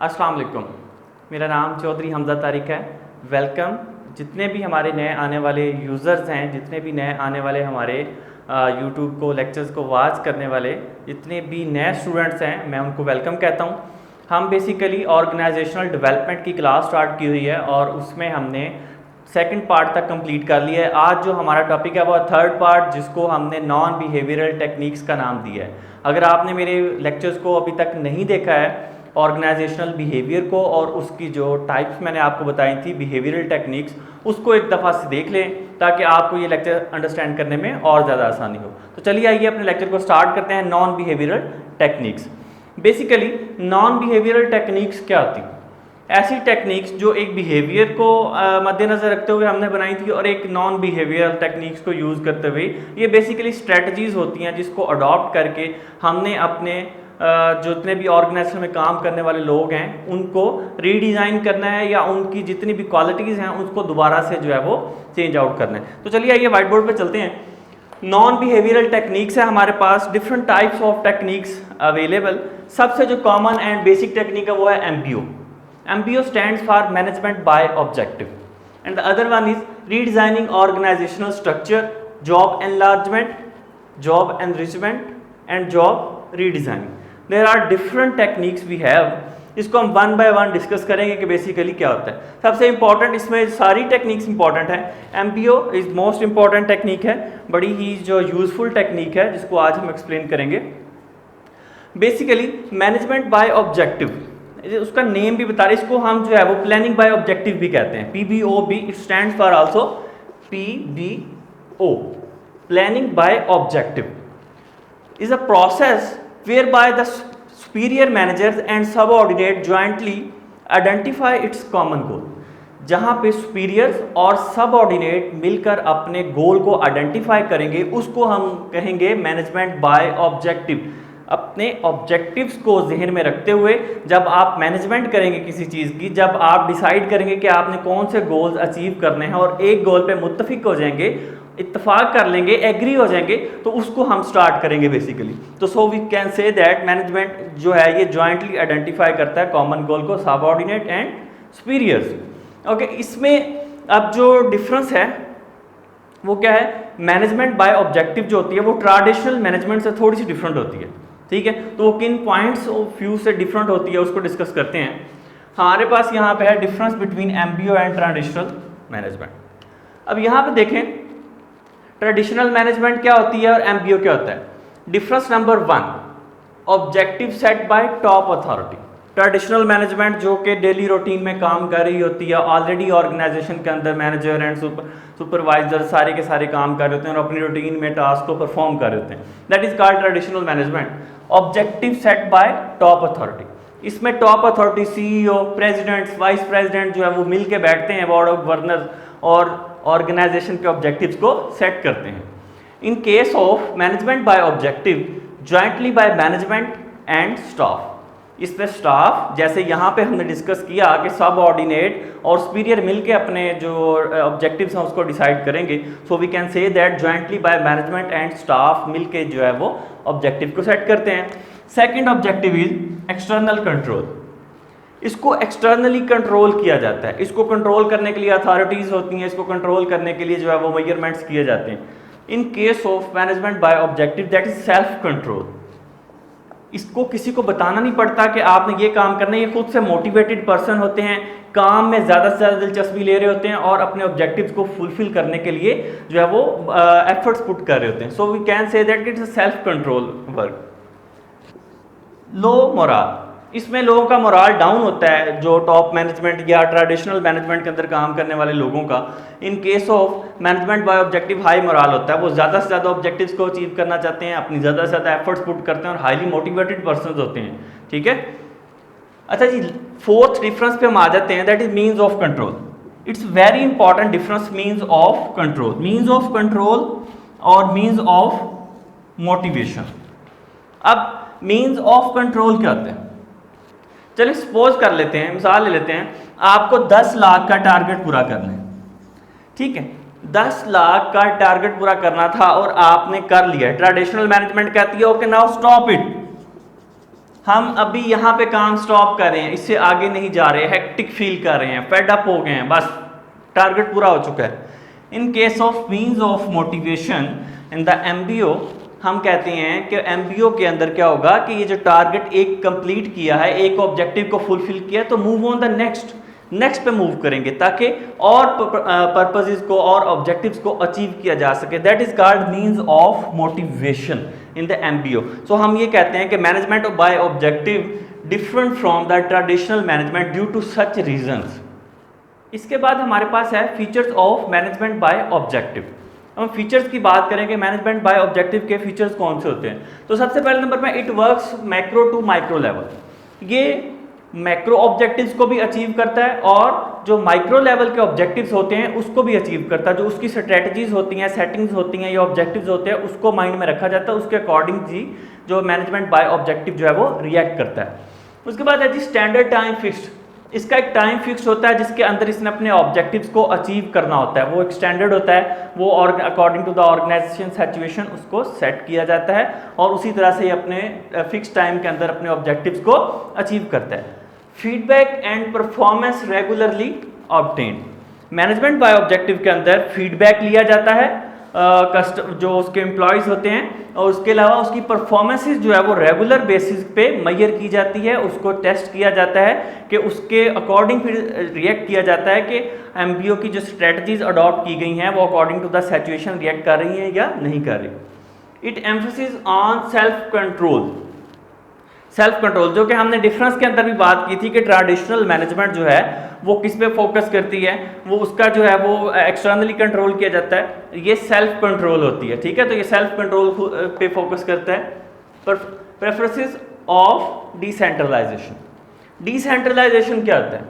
अस्सलाम वालेकुम। मेरा नाम चौधरी हमजा तारिक है। वेलकम। जितने भी हमारे नए आने वाले यूज़र्स हैं, जितने भी नए आने वाले हमारे यूट्यूब को लेक्चर्स को वॉच करने वाले जितने भी नए स्टूडेंट्स हैं, मैं उनको वेलकम कहता हूँ। हम बेसिकली ऑर्गेनाइजेशनल डेवलपमेंट की क्लास स्टार्ट की हुई है और उसमें हमने सेकंड पार्ट तक कंप्लीट कर लिया है। आज जो हमारा टॉपिक है वो थर्ड पार्ट, जिसको हमने नॉन बिहेवियरल टेक्निक्स का नाम दिया है। अगर आपने मेरे लेक्चर्स को अभी तक नहीं देखा है, ऑर्गेनाइजेशनल बिहेवियर को और उसकी जो टाइप्स मैंने आपको बताई थी बिहेवियरल टेक्निक्स, उसको एक दफ़ा से देख लें ताकि आपको ये लेक्चर अंडरस्टैंड करने में और ज़्यादा आसानी हो। तो चलिए आइए अपने लेक्चर को स्टार्ट करते हैं। Non behavioural techniques. Basically non behavioural techniques क्या होती हैं? ऐसी टेक्निक्स जो एक बिहेवियर को मद्देनज़र रखते हुए हमने बनाई थी और एक नॉन बिहेवियरल टेक्निक्स को यूज़ करते हुए, ये बेसिकली स्ट्रेटजीज़ होती हैं जिसको अडॉप्ट करके हमने अपने जितने भी ऑर्गेनाइजेशन में काम करने वाले लोग हैं उनको रीडिज़ाइन करना है या उनकी जितनी भी क्वालिटीज़ हैं उसको दोबारा से जो है वो चेंज आउट करना है। तो चलिए आइए वाइट बोर्ड पे चलते हैं। नॉन बिहेवियरल टेक्निक्स है हमारे पास, different types of techniques available. सबसे जो कॉमन एंड बेसिक टेक्निक है वो है MBO। MBO stands for management by objective, and the other one is redesigning organizational structure, job enlargement, job enrichment, and job redesigning. There are different techniques we have. इसको हम one by one discuss करेंगे कि basically क्या होता है। सबसे important, इसमें सारी टेक्निक्स इंपॉर्टेंट है। MBO is most important technique है, बड़ी ही जो यूजफुल टेक्निक है जिसको आज हम एक्सप्लेन करेंगे। बेसिकली मैनेजमेंट बाय ऑब्जेक्टिव, उसका नेम भी बता रहे, इसको हम जो है वो प्लानिंग बाय ऑब्जेक्टिव भी कहते हैं। PBOB, it stands for also PBO, planning by objective is a process where by the superior managers and subordinate jointly identify its common goal. जहाँ पे सुपीरियर्स और सबऑर्डिनेट मिलकर अपने गोल को आइडेंटिफाई करेंगे उसको हम कहेंगे मैनेजमेंट बाय ऑब्जेक्टिव। अपने ऑब्जेक्टिव्स को जहन में रखते हुए जब आप मैनेजमेंट करेंगे किसी चीज़ की, जब आप डिसाइड करेंगे कि आपने कौन से गोल्स अचीव करने हैं और एक गोल पे मुत्तफिक हो जाएंगे, इत्तफाक कर लेंगे, एग्री हो जाएंगे, तो उसको हम स्टार्ट करेंगे बेसिकली। तो so we can say that management जो है ये जॉइंटली आइडेंटिफाई करता है कॉमन गोल को, सबऑर्डिनेट एंड सुपीरियर्स। ओके, इसमें अब जो डिफरेंस है वो क्या है? मैनेजमेंट बाय ऑब्जेक्टिव जो होती है वो ट्रेडिशनल मैनेजमेंट से थोड़ी सी डिफरेंट होती है। ठीक है, तो वो किन पॉइंट्स ऑफ व्यू से डिफरेंट होती है उसको डिस्कस करते हैं। हमारे पास यहाँ पे है difference between MBO and traditional management. अब यहाँ पे देखें ट्रेडिशनल मैनेजमेंट क्या होती है और MBO क्या होता है। Difference number 1, objective set by top authority. Traditional management जो कि डेली रूटीन में काम कर रही होती है, ऑलरेडी ऑर्गेनाइजेशन के अंदर मैनेजर एंड सुपरवाइजर सारे के सारे काम कर रहे होते हैं और अपनी रूटीन में टास्क को परफॉर्म कर रहे होते हैं, that is called traditional management. Objective set by top authority, इसमें top authority CEO, presidents, vice president जो है वो मिल के बैठते हैं, बोर्ड ऑफ गवर्नर, और ऑर्गेनाइजेशन के ऑब्जेक्टिव्स को सेट करते हैं। In case of management by objective, jointly by management and staff. इसमें स्टाफ, जैसे यहाँ पे हमने डिस्कस किया कि सब ऑर्डिनेट और सुपीरियर मिलके अपने जो ऑब्जेक्टिव्स हैं उसको डिसाइड करेंगे, so we can say that jointly by management and staff मिलके जो है वो ऑब्जेक्टिव को सेट करते हैं। Second objective is external control. इसको एक्सटर्नली कंट्रोल किया जाता है, इसको कंट्रोल करने के लिए अथॉरिटीज़ होती हैं, इसको कंट्रोल करने के लिए जो है वो मेजरमेंट्स किए जाते हैं। In case of management by objective that is self control. इसको किसी को बताना नहीं पड़ता कि आपने ये काम करना है, ये खुद से मोटिवेटेड पर्सन होते हैं, काम में ज़्यादा से ज़्यादा दिलचस्पी ले रहे होते हैं और अपने ऑब्जेक्टिव्स को फुलफिल करने के लिए जो है वो एफर्ट्स पुट कर रहे होते हैं। So we can say that it's a self control work. Low morale, इसमें लोगों का मोराल डाउन होता है, जो टॉप मैनेजमेंट या ट्रेडिशनल मैनेजमेंट के अंदर काम करने वाले लोगों का। In case of management by objective high morale होता है, वो ज़्यादा से ज़्यादा ऑब्जेक्टिव्स को अचीव करना चाहते हैं, अपनी ज़्यादा से ज़्यादा एफर्ट्स पुट करते हैं और हाईली मोटिवेटेड पर्सन होते हैं। ठीक है, अच्छा जी, फोर्थ डिफरेंस पे हम आ जाते हैं, that is means of control. It's very important difference, means of control, means of control और मीन्स ऑफ मोटिवेशन। अब मीन्स ऑफ कंट्रोल क्या होते हैं? चलिए सपोज कर लेते हैं, मिसाल ले लेते हैं, आपको 10 लाख का टारगेट पूरा करना है। ठीक है, 10 लाख का टारगेट पूरा करना था और आपने कर लिया। ट्रेडिशनल मैनेजमेंट कहती है ओके नाउ स्टॉप इट, हम अभी यहाँ पे काम स्टॉप कर रहे हैं, इससे आगे नहीं जा रहे, हेक्टिक फील कर रहे हैं, फेड अप हो गए हैं, बस टारगेट पूरा हो चुका है। इन case of means of motivation in the MBO, हम कहते हैं कि एमबीओ के अंदर क्या होगा कि ये जो टारगेट एक कंप्लीट किया है, एक ऑब्जेक्टिव को फुलफिल किया, तो मूव ऑन द नेक्स्ट पे मूव करेंगे ताकि और पर्पसेस को और ऑब्जेक्टिव्स को अचीव किया जा सके। That is called means of motivation in the MBO. So हम ये कहते हैं कि management by objective different from the traditional management due to such reasons. इसके बाद हमारे पास है features of management by objective. हम फीचर्स की बात करेंगे, मैनेजमेंट बाय ऑब्जेक्टिव के फीचर्स कौन से होते हैं। तो सबसे पहले नंबर में it works macro to micro level. ये मैक्रो ऑब्जेक्टिव्स को भी अचीव करता है और जो माइक्रो लेवल के ऑब्जेक्टिव्स होते हैं उसको भी अचीव करता है। जो उसकी स्ट्रेटजीज होती हैं, सेटिंग्स होती हैं, ये ऑब्जेक्टिव्स होते हैं, उसको माइंड में रखा जाता है, उसके अकॉर्डिंग जी जो मैनेजमेंट बाय ऑब्जेक्टिव जो है वो रिएक्ट करता है। उसके बाद है जी स्टैंडर्ड टाइम फिक्स्ड। इसका एक टाइम फिक्स होता है जिसके अंदर इसने अपने ऑब्जेक्टिव्स को अचीव करना होता है। वो एक स्टैंडर्ड होता है, वो और according to the organisation situation उसको सेट किया जाता है और उसी तरह से अपने फिक्स टाइम के अंदर अपने ऑब्जेक्टिव्स को अचीव करता है। Feedback and performance regularly obtained. Management by objective के अंदर फीडबैक लिया जाता है जो उसके एम्प्लॉयज़ होते हैं, और उसके अलावा उसकी परफॉर्मेंसेस जो है वो रेगुलर बेसिस पे मेजर की जाती है, उसको टेस्ट किया जाता है कि उसके अकॉर्डिंग फिर रिएक्ट किया जाता है कि एमबीओ की जो स्ट्रेटजीज अडॉप्ट की गई हैं वो according to the situation react कर रही हैं या नहीं कर रही। It emphasis on self control. Self control जो कि हमने डिफरेंस के अंदर भी बात की थी कि ट्रेडिशनल मैनेजमेंट जो है वो किस पे फोकस करती है, वो उसका जो है वो एक्सटर्नली कंट्रोल किया जाता है, ये सेल्फ कंट्रोल होती है। ठीक है, तो ये सेल्फ कंट्रोल पे फोकस करता है। Preferences of decentralisation. डिसेंट्रलाइजेशन क्या होता है?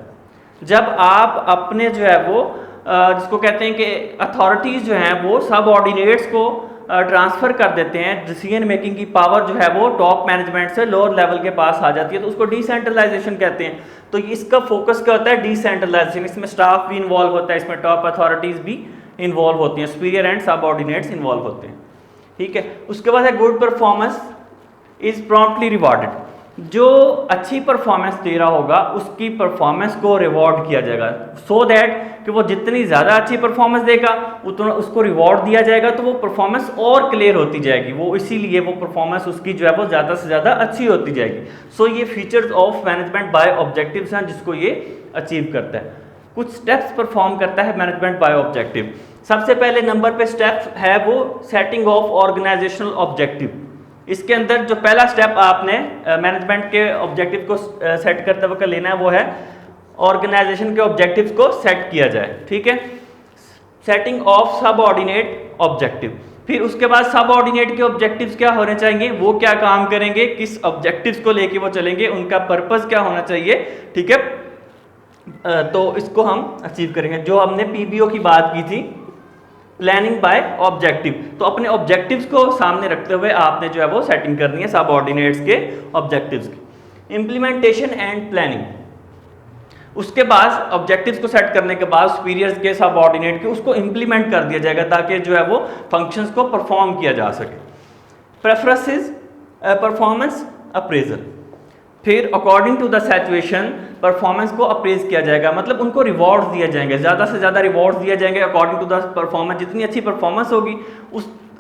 जब आप अपने जो है वो जिसको कहते हैं कि अथॉरिटीज़ जो हैं वो सब ऑर्डिनेट्स को ट्रांसफ़र कर देते हैं, डिसीजन मेकिंग की पावर जो है वो टॉप मैनेजमेंट से लोअर लेवल के पास आ जाती है, तो उसको डिसेंट्रलाइजेशन कहते हैं। तो इसका फोकस क्या होता है? डिसेंट्रलाइजेशन। इसमें स्टाफ भी इन्वॉल्व होता है, इसमें टॉप अथॉरिटीज़ भी इन्वॉल्व होती हैं, सुपीरियर एंड सब ऑर्डिनेट्स इन्वॉल्व होते हैं। ठीक है, उसके बाद है good performance is promptly rewarded. जो अच्छी परफॉर्मेंस दे रहा होगा उसकी परफॉर्मेंस को रिवॉर्ड किया जाएगा, सो दैट कि वो जितनी ज़्यादा अच्छी परफॉर्मेंस देगा उतना उसको रिवॉर्ड दिया जाएगा, तो वो परफॉर्मेंस और क्लियर होती जाएगी, वो इसीलिए वो परफॉर्मेंस उसकी जो है वो ज़्यादा से ज़्यादा अच्छी होती जाएगी। सो ये features of management bye objectives हैं जिसको ये अचीव करता है। कुछ स्टेप्स परफॉर्म करता है मैनेजमेंट बाय ऑब्जेक्टिव। सबसे पहले नंबर पे स्टेप्स है वो सेटिंग ऑफ ऑर्गेनाइजेशनल ऑब्जेक्टिव। इसके अंदर जो पहला स्टेप आपने मैनेजमेंट के ऑब्जेक्टिव को सेट करते वक्त लेना है वो है ऑर्गेनाइजेशन के ऑब्जेक्टिव्स को सेट किया जाए। ठीक है, सेटिंग ऑफ सब ऑर्डिनेट ऑब्जेक्टिव। फिर उसके बाद सब ऑर्डिनेट के ऑब्जेक्टिव्स क्या होने चाहिए, वो क्या काम करेंगे, किस ऑब्जेक्टिव्स को लेके वो चलेंगे, उनका पर्पस क्या होना चाहिए। ठीक है, तो इसको हम अचीव करेंगे। जो हमने पीबीओ की बात की थी, प्लानिंग बाय ऑब्जेक्टिव, तो अपने ऑब्जेक्टिव्स को सामने रखते हुए आपने जो है वो सेटिंग करनी है सब ऑर्डिनेट्स के ऑब्जेक्टिव्स की। Implementation and planning. उसके बाद ऑब्जेक्टिव्स को सेट करने के बाद सुपीरियर्स के सब ऑर्डिनेट के उसको इम्प्लीमेंट कर दिया जाएगा ताकि जो है वो फंक्शंस को परफॉर्म किया जा सके। Preferences performance appraisal. फिर according to the situation performance को अप्रेज किया जाएगा, मतलब उनको रिवॉर्ड्स दिए जाएंगे, ज़्यादा से ज़्यादा रिवॉर्ड्स दिए जाएंगे अकॉर्डिंग टू द परफॉर्मेंस। जितनी अच्छी परफॉर्मेंस होगी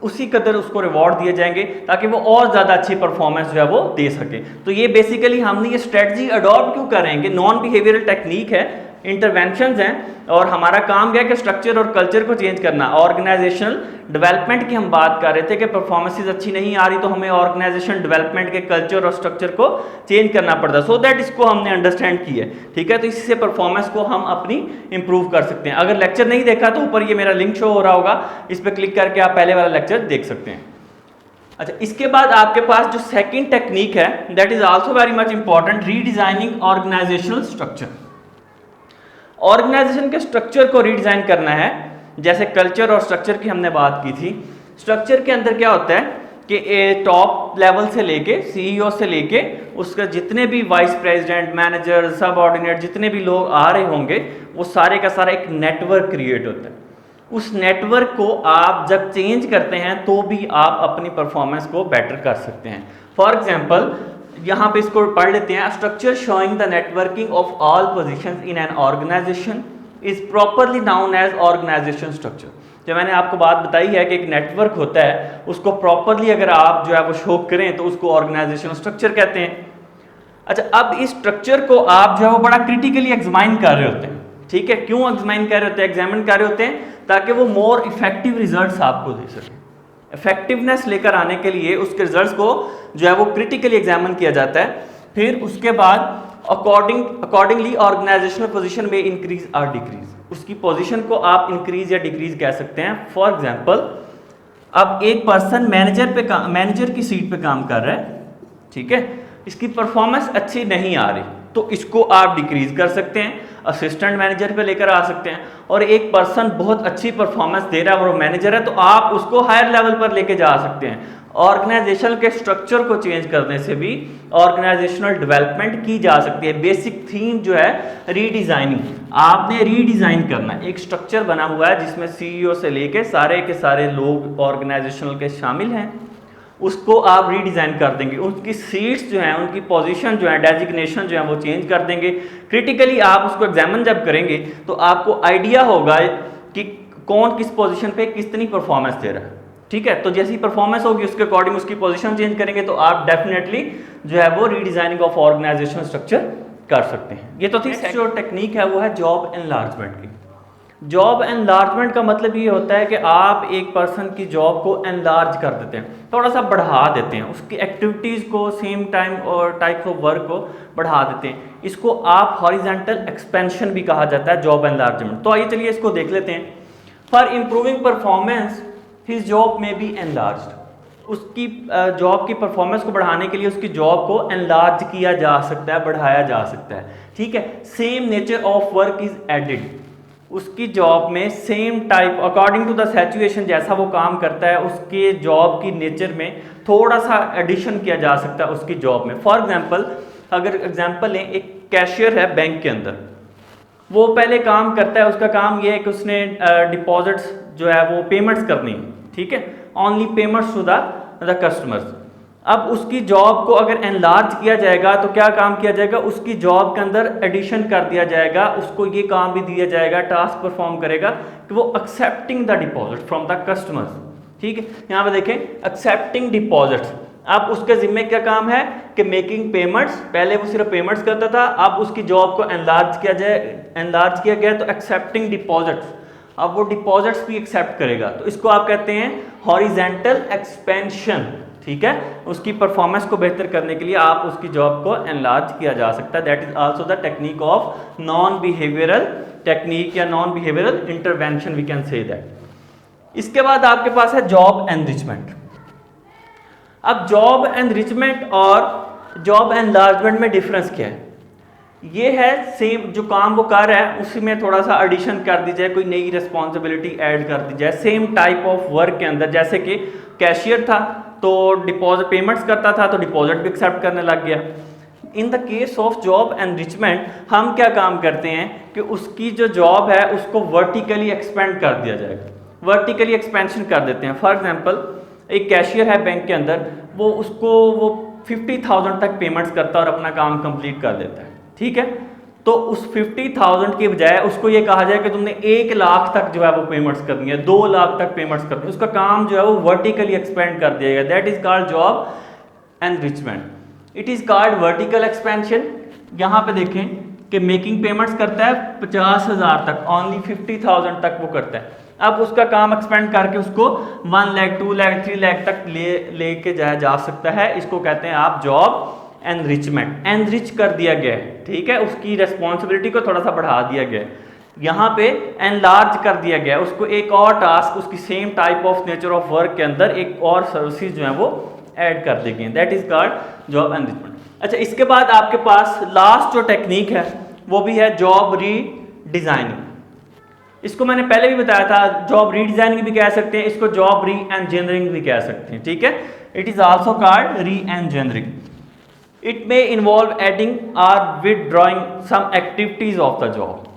उसी कदर उसको रिवॉर्ड दिए जाएंगे ताकि वो और ज़्यादा अच्छी परफॉर्मेंस जो है वो दे सके। तो ये बेसिकली हमने ये स्ट्रेटजी अडॉप्ट क्यों करेंगे, नॉन बिहेवियरल टेक्निक है, इंटरवेंशंस हैं, और हमारा काम क्या है कि स्ट्रक्चर और कल्चर को चेंज करना। ऑर्गेनाइजेशनल डेवलपमेंट की हम बात कर रहे थे कि परफॉर्मेंसेस अच्छी नहीं आ रही तो हमें ऑर्गेनाइजेशन डेवलपमेंट के कल्चर और स्ट्रक्चर को चेंज करना पड़ता है, सो दैट इसको हमने अंडरस्टैंड की है। ठीक है, तो इससे परफॉर्मेंस को हम अपनी इंप्रूव कर सकते हैं। अगर लेक्चर नहीं देखा तो ऊपर ये मेरा लिंक शो हो रहा होगा, इस पर क्लिक करके आप पहले वाला लेक्चर देख सकते हैं। अच्छा, इसके बाद आपके पास जो सेकेंड टेक्निक है that is also very much important, redesigning organisational structure. Organisation के स्ट्रक्चर को रीडिजाइन करना है, जैसे कल्चर और स्ट्रक्चर की हमने बात की थी। स्ट्रक्चर के अंदर क्या होता है कि टॉप लेवल से लेके सीईओ से लेके उसका जितने भी वाइस प्रेसिडेंट, मैनेजर, सब ऑर्डिनेट जितने भी लोग आ रहे होंगे वो सारे का सारा एक नेटवर्क क्रिएट होता है। उस नेटवर्क को आप जब चेंज करते हैं तो भी आप अपनी परफॉर्मेंस को बेटर कर सकते हैं। फॉर एग्जाम्पल यहाँ पे इसको पढ़ लेते हैं। Structure showing the networking of all positions in an organisation is properly known as organisation structure. जो मैंने आपको बात बताई है कि एक नेटवर्क होता है, उसको प्रॉपरली अगर आप जो है वो शो करें तो उसको ऑर्गेनाइजेशन स्ट्रक्चर कहते हैं। अच्छा, अब इस स्ट्रक्चर को आप जो है वो बड़ा क्रिटिकली एग्जामिन कर रहे होते हैं, ठीक है। क्यों एग्जामिन कर रहे होते हैं? एग्जामिन कर रहे होते हैं ताकि वो मोर इफेक्टिव रिजल्ट्स आपको दे सके। इफेक्टिवनेस लेकर आने के लिए उसके रिजल्ट्स को जो है वो क्रिटिकली एग्जामिन किया जाता है। फिर उसके बाद अकॉर्डिंगली ऑर्गेनाइजेशनल पोजीशन में इंक्रीज और डिक्रीज, उसकी पोजीशन को आप इंक्रीज या डिक्रीज कह सकते हैं। फॉर एग्जांपल, अब एक पर्सन मैनेजर की सीट पे काम कर रहा है, ठीक है, इसकी परफॉर्मेंस अच्छी नहीं आ रही तो इसको आप डिक्रीज कर सकते हैं, असिस्टेंट मैनेजर पे लेकर आ सकते हैं। और एक पर्सन बहुत अच्छी परफॉर्मेंस दे रहा है और वो मैनेजर है तो आप उसको हायर लेवल पर लेके जा सकते हैं। ऑर्गेनाइजेशन के स्ट्रक्चर को चेंज करने से भी ऑर्गेनाइजेशनल डेवलपमेंट की जा सकती है। बेसिक थीम जो है रीडिजाइनिंग, आपने रीडिजाइन करना है। एक स्ट्रक्चर बना हुआ है जिसमें सीईओ से लेके सारे के सारे लोग ऑर्गेनाइजेशनल के शामिल हैं, उसको आप रीडिज़ाइन कर देंगे। उनकी सीट्स जो हैं, उनकी पोजीशन जो है, डेजिग्नेशन जो है वो चेंज कर देंगे। क्रिटिकली आप उसको एग्जामिन जब करेंगे तो आपको आइडिया होगा कि कौन किस पोजीशन पे कितनी परफॉर्मेंस दे रहा है, ठीक है। तो जैसी परफॉर्मेंस होगी उसके अकॉर्डिंग उसकी पोजीशन चेंज करेंगे तो आप डेफिनेटली जो है वो रीडिज़ाइनिंग ऑफ ऑर्गेनाइजेशनल स्ट्रक्चर कर सकते हैं। ये तो थी जो टेक्निक है वो है जॉब एनलार्जमेंट की। जॉब एनलार्जमेंट का मतलब ये होता है कि आप एक पर्सन की जॉब को एनलार्ज कर देते हैं, थोड़ा सा बढ़ा देते हैं, उसकी एक्टिविटीज़ को, सेम टाइम और टाइप्स ऑफ वर्क को बढ़ा देते हैं। इसको आप हॉरिजॉन्टल एक्सपेंशन भी कहा जाता है, जॉब एनलार्जमेंट। तो आइए चलिए इसको देख लेते हैं। For improving performance his job में बी एनलार्ज्ड, उसकी जॉब की परफॉर्मेंस को बढ़ाने के लिए उसकी जॉब को एनलार्ज किया जा सकता है, बढ़ाया जा सकता है, ठीक है। Same nature of work is added, उसकी जॉब में same type according to the situation जैसा वो काम करता है उसके जॉब की नेचर में थोड़ा सा एडिशन किया जा सकता है उसकी जॉब में। फॉर एग्जांपल, अगर एग्जांपल लें, एक कैशियर है बैंक के अंदर, वो पहले काम करता है, उसका काम ये है कि उसने डिपॉजिट्स जो है वो पेमेंट्स करनी है, ठीक है, only payments to the customers. अब उसकी जॉब को अगर एनलार्ज किया जाएगा तो क्या काम किया जाएगा, उसकी जॉब के अंदर एडिशन कर दिया जाएगा, उसको ये काम भी दिया जाएगा, टास्क परफॉर्म करेगा कि वो accepting the deposit from the customers, ठीक है। यहाँ पे देखें, एक्सेप्टिंग डिपॉजिट्स, अब उसके जिम्मे क्या काम है कि मेकिंग पेमेंट्स, पहले वो सिर्फ पेमेंट्स करता था, अब उसकी जॉब को एनलार्ज किया गया तो एक्सेप्टिंग डिपॉजिट्स, अब वो डिपॉजिट्स भी एक्सेप्ट करेगा, तो इसको आप कहते हैं हॉरिजॉन्टल एक्सपेंशन, ठीक है। उसकी परफॉर्मेंस को बेहतर करने के लिए आप उसकी जॉब को एनलार्ज किया जा सकता है। That is also the technique of non behavioural technique या non behavioural intervention, we can say that. इसके बाद आपके पास है जॉब एनरिचमेंट। अब जॉब एनरिचमेंट और जॉब एनलार्जमेंट में डिफरेंस क्या है? ये है सेम, जो काम वो कर रहा है उसी में थोड़ा सा एडिशन कर दी जाए, कोई नई रिस्पॉन्सिबिलिटी ऐड कर दी जाए सेम टाइप ऑफ वर्क के अंदर। जैसे कि कैशियर था तो डिपॉजिट पेमेंट्स करता था तो डिपॉजिट भी एक्सेप्ट करने लग गया। In the case of job enrichment हम क्या काम करते हैं कि उसकी जो जॉब है उसको वर्टिकली एक्सपेंड कर दिया जाएगा, वर्टिकली एक्सपेंशन कर देते हैं। फॉर एग्जांपल, एक कैशियर है बैंक के अंदर, वो 50,000 तक पेमेंट्स करता है और अपना काम कंप्लीट कर देता है, ठीक है। तो उस 50,000 के बजाय उसको ये कहा जाए कि तुमने 1 लाख तक जो है वो पेमेंट्स करनी है, 2 लाख तक पेमेंट्स करनी है, उसका काम जो है वो वर्टिकली एक्सपेंड कर दिया गया। That is called job enrichment. It is called vertical expansion. यहाँ पे देखें कि मेकिंग पेमेंट्स करता है 50,000 तक, ओनली 50,000 तक वो करता है। अब उसका काम एक्सपेंड करके उसको 1 लाख, 2 लाख, 3 लाख तक लेके जाया जा सकता है। इसको कहते हैं आप जॉब एनरिचमेंट। एनरिच कर दिया गया है, ठीक है, उसकी रेस्पॉन्सिबिलिटी को थोड़ा सा बढ़ा दिया गया है। यहाँ पे एनलार्ज कर दिया गया, उसको एक और टास्क उसकी same type of nature of work के अंदर एक और सर्विसेज जो है वो ऐड कर दी गई। That is called job enrichment. अच्छा, इसके बाद आपके पास लास्ट जो टेक्निक है वो भी है जॉब रीडिजाइनिंग। इसको मैंने पहले भी बताया था, जॉब रीडिजाइनिंग भी कह सकते हैं, इसको जॉब री इंजीनियरिंग भी कह सकते हैं, ठीक है। इट इज आल्सो कॉल्ड री engineering. It may involve adding or withdrawing some activities of the job.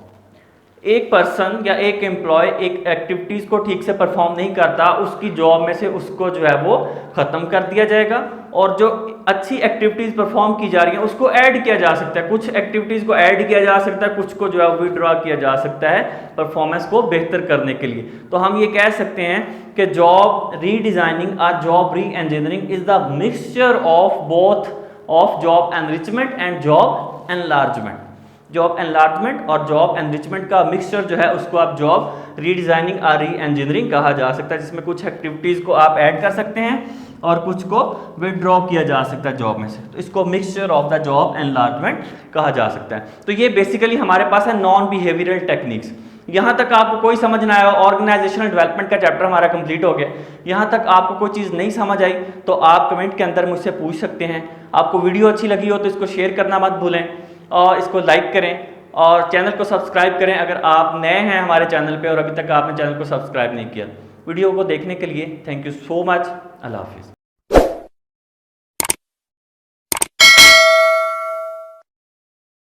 एक पर्सन या एक एम्प्लॉय एक एक्टिविटीज़ को ठीक से परफॉर्म नहीं करता, उसकी जॉब में से उसको जो है वो ख़त्म कर दिया जाएगा, और जो अच्छी एक्टिविटीज़ परफॉर्म की जा रही हैं उसको ऐड किया जा सकता है। कुछ एक्टिविटीज़ को ऐड किया जा सकता है, कुछ को जो है विड्रॉ किया जा सकता है परफॉर्मेंस को बेहतर करने के लिए। तो हम ये कह सकते हैं कि जॉब रीडिज़ाइनिंग और जॉब री engineering is the mixture of both of job enrichment and job enlargement. Job enlargement और जॉब एनरिचमेंट का मिक्सचर जो है उसको आप जॉब रीडिज़ाइनिंग और री इंजीनियरिंग कहा जा सकता है, जिसमें कुछ एक्टिविटीज़ को आप ऐड कर सकते हैं और कुछ को विड्रॉ किया जा सकता है जॉब में से। तो इसको mixture of the job enlargement कहा जा सकता है। तो ये बेसिकली हमारे पास है नॉन बिहेवियरल टेक्निक्स। यहाँ तक आपको कोई समझ ना आया, ऑर्गेनाइजेशनल डेवलपमेंट का चैप्टर हमारा कंप्लीट हो गया। यहाँ तक आपको कोई चीज़ नहीं समझ आई तो आप कमेंट के अंदर मुझसे पूछ सकते हैं। आपको वीडियो अच्छी लगी हो तो इसको शेयर करना मत भूलें और इसको लाइक करें और चैनल को सब्सक्राइब करें अगर आप नए हैं हमारे चैनल पे और अभी तक आपने चैनल को सब्सक्राइब नहीं किया। वीडियो को देखने के लिए थैंक यू सो मच। अल्लाह हाफिज़।